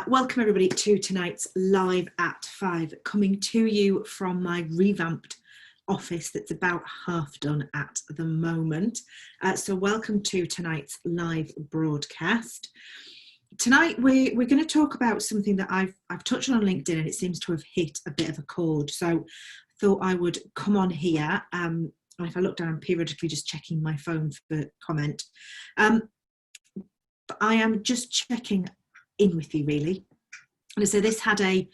Welcome everybody to tonight's Live at 5, coming to you from my revamped office that's about half done at the moment. So welcome to tonight's live broadcast. Tonight we're going to talk about something that I've touched on LinkedIn, and it seems to have hit a bit of a chord. So I thought I would come on here. And if I look down, I'm periodically just checking my phone for comment. But I am just checking in with you, really. And so this had a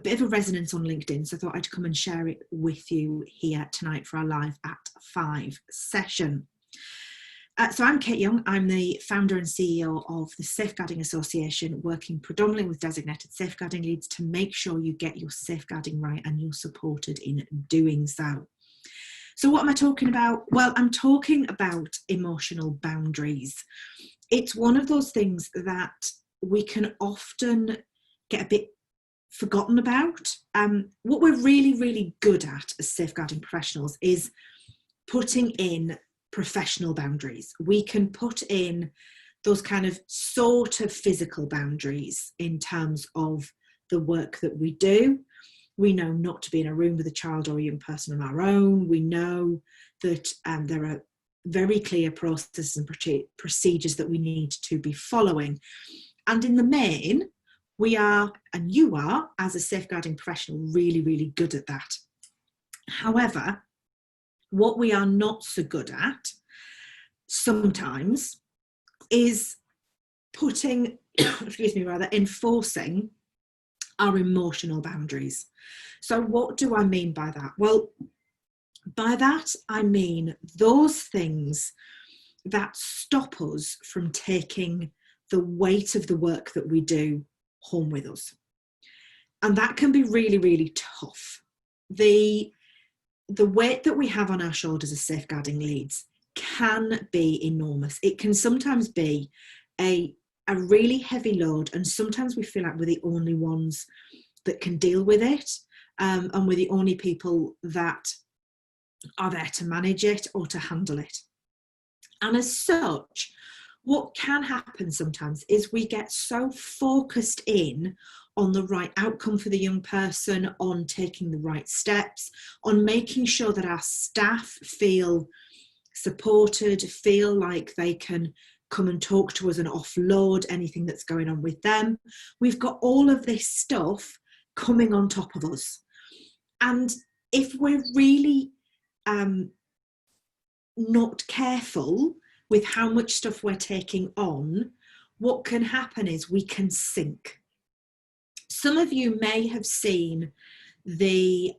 bit of a resonance on LinkedIn, so I thought I'd come and share it with you here tonight for our Live at 5 session. So I'm Kate Young. I'm the founder and CEO of the Safeguarding Association, working predominantly with designated safeguarding leads to make sure you get your safeguarding right and you're supported in doing so. So what am I talking about? Well, I'm talking about emotional boundaries. It's one of those things that we can often get a bit forgotten about. What we're really good at as safeguarding professionals is putting in professional boundaries. We can put in those kind of sort of physical boundaries in terms of the work that we do. We know not to be in a room with a child or a young person on our own. We know that there are very clear processes and procedures that we need to be following. And in the main, we are, and you are, as a safeguarding professional, really good at that. However, what we are not so good at sometimes is enforcing our emotional boundaries. So what do I mean by that? Well, by that, I mean those things that stop us from taking the weight of the work that we do home with us. And that can be really tough. The weight that we have on our shoulders as safeguarding leads can be enormous. It can sometimes be a really heavy load, and sometimes we feel like we're the only ones that can deal with it, and we're the only people that are there to manage it or to handle it. And as such, what can happen sometimes is we get so focused in on the right outcome for the young person, on taking the right steps, on making sure that our staff feel supported, feel like they can come and talk to us and offload anything that's going on with them. We've got all of this stuff coming on top of us. And if we're really not careful with how much stuff we're taking on, what can happen is we can sink. Some of you may have seen the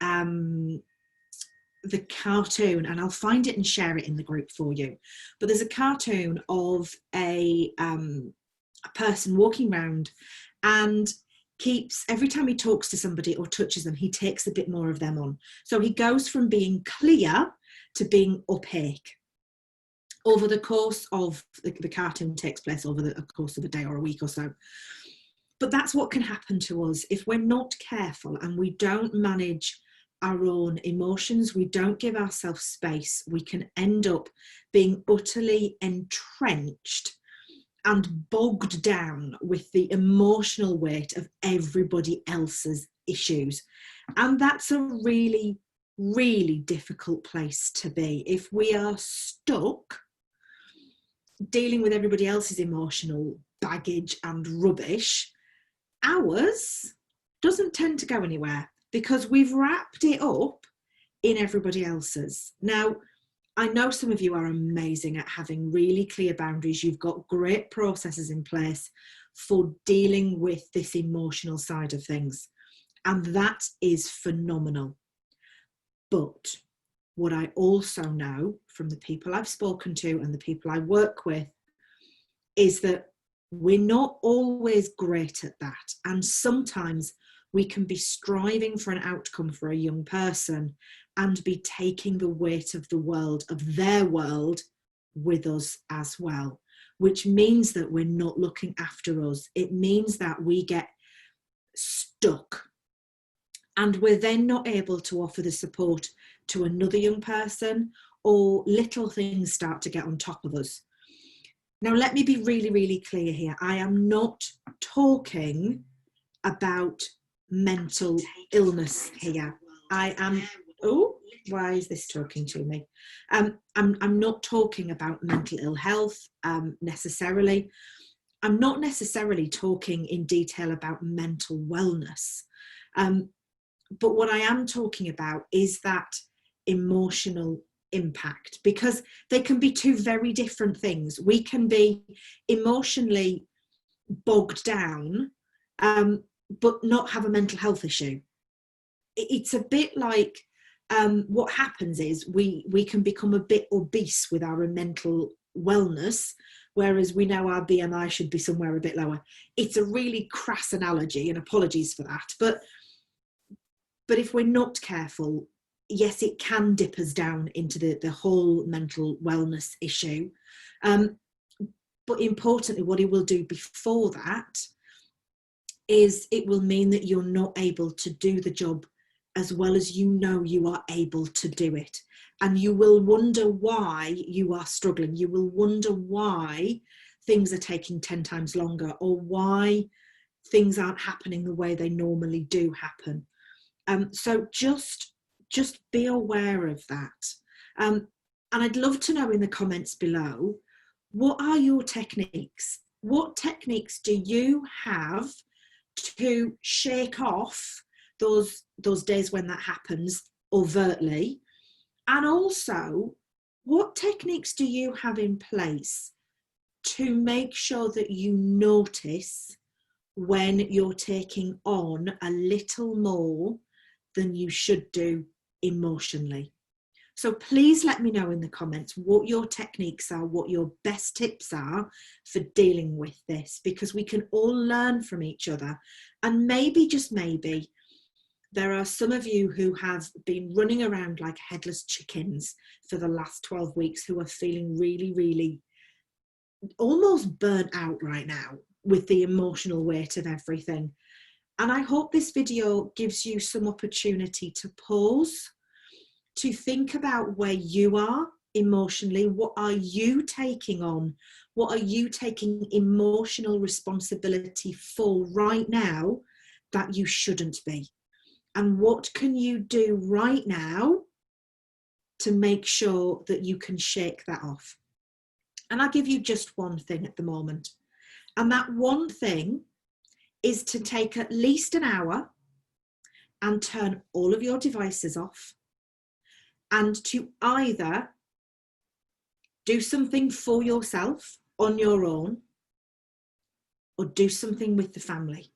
cartoon, and I'll find it and share it in the group for you. But there's a cartoon of a person walking around and keeps, every time he talks to somebody or touches them, he takes a bit more of them on. So he goes from being clear to being opaque. Over the course of the cartoon takes place over the course of a day or a week or so. But that's what can happen to us if we're not careful and we don't manage our own emotions, we don't give ourselves space. We can end up being utterly entrenched and bogged down with the emotional weight of everybody else's issues. And that's a really difficult place to be. If we are stuck dealing with everybody else's emotional baggage and rubbish, ours doesn't tend to go anywhere because we've wrapped it up in everybody else's. Now, I know some of you are amazing at having really clear boundaries. You've got great processes in place for dealing with this emotional side of things, and that is phenomenal. But what I also know from the people I've spoken to and the people I work with is that we're not always great at that. And sometimes we can be striving for an outcome for a young person and be taking the weight of the world, of their world, with us as well, which means that we're not looking after us. It means that we get stuck and we're then not able to offer the support to another young person, or little things start to get on top of us. Now, let me be really clear here. I am not talking about mental illness here. I am, oh, why is this talking to me? I'm not talking about mental ill health necessarily. I'm not necessarily talking in detail about mental wellness. But what I am talking about is that emotional impact, because they can be two very different things. We can be emotionally bogged down, but not have a mental health issue. It's a bit like what happens is we can become a bit obese with our mental wellness, whereas we know our BMI should be somewhere a bit lower. It's a really crass analogy, and apologies for that, but if we're not careful, yes, it can dip us down into the whole mental wellness issue. But importantly, what it will do before that is it will mean that you're not able to do the job as well as you know you are able to do it. And you will wonder why you are struggling. You will wonder why things are taking 10 times longer, or why things aren't happening the way they normally do happen. So just be aware of that. And I'd love to know in the comments below, what are your techniques? What techniques do you have to shake off those days when that happens overtly? And also, what techniques do you have in place to make sure that you notice when you're taking on a little more than you should do emotionally? So please let me know in the comments what your techniques are, what your best tips are for dealing with this, because we can all learn from each other. And maybe, just maybe, there are some of you who have been running around like headless chickens for the last 12 weeks who are feeling really, really almost burnt out right now with the emotional weight of everything. And I hope this video gives you some opportunity to pause, to think about where you are emotionally. What are you taking on? What are you taking emotional responsibility for right now that you shouldn't be? And what can you do right now to make sure that you can shake that off? And I'll give you just one thing at the moment. And that one thing is to take at least an hour and turn all of your devices off, and to either do something for yourself on your own, or do something with the family,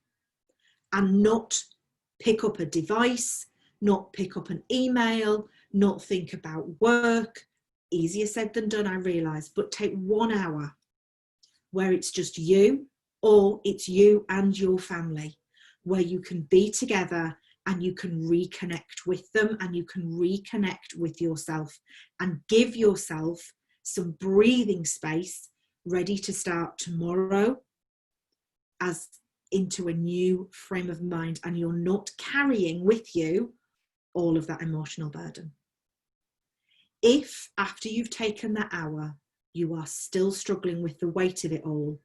and not pick up a device, not pick up an email, not think about work. Easier said than done, I realise, but take 1 hour where it's just you, or it's you and your family, where you can be together and you can reconnect with them, and you can reconnect with yourself, and give yourself some breathing space, ready to start tomorrow as into a new frame of mind, and you're not carrying with you all of that emotional burden. If after you've taken that hour, you are still struggling with the weight of it all,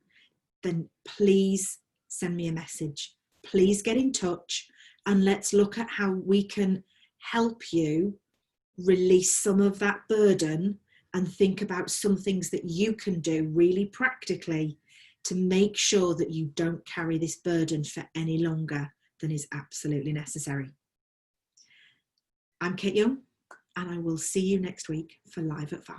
then please send me a message. Please get in touch, and let's look at how we can help you release some of that burden, and think about some things that you can do really practically to make sure that you don't carry this burden for any longer than is absolutely necessary. I'm Kate Young, and I will see you next week for Live at 5.